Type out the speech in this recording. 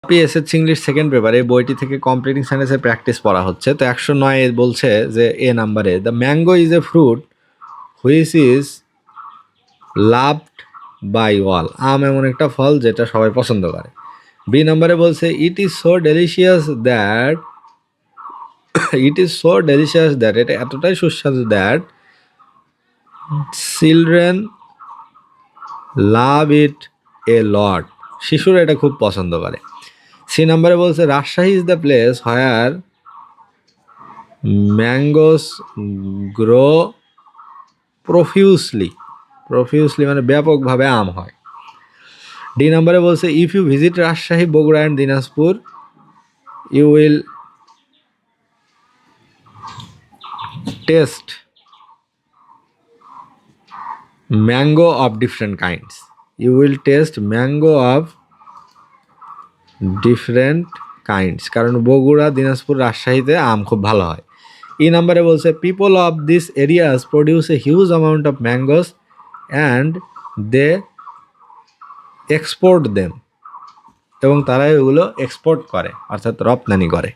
SSC English second পেপারে বইটি থেকে কমপ্লিটিং সেন্টেন্সের প্র্যাকটিস পড়া হচ্ছে। তো 109 বলছে যে এ নাম্বারে the mango is a fruit which is loved by all. আম এমন একটা ফল যেটা সবাই পছন্দ করে। বি নাম্বারে বলছে it is so delicious that এটা এতটাই সুস্বাদু দ্যাট চিলড্রেন লাভ ইট এ লট। শিশুরা এটা খুব পছন্দ করে। সি নাম্বারে বলছে Rajshahi is the place where mangoes grow profusely মানে ব্যাপকভাবে আম হয়। ডি নাম্বারে বলছে if you visit Rajshahi, Bogura and Dinajpur you will taste mango of different kinds. কারণ বগুড়া, দিনাজপুর, রাজশাহীতে আম খুব ভালো হয়। ই নাম্বারে বলছে people of this areas produce a huge amount of mangoes and they export them, এবং তারা এগুলো এক্সপোর্ট করে অর্থাৎ রপ্তানি করে।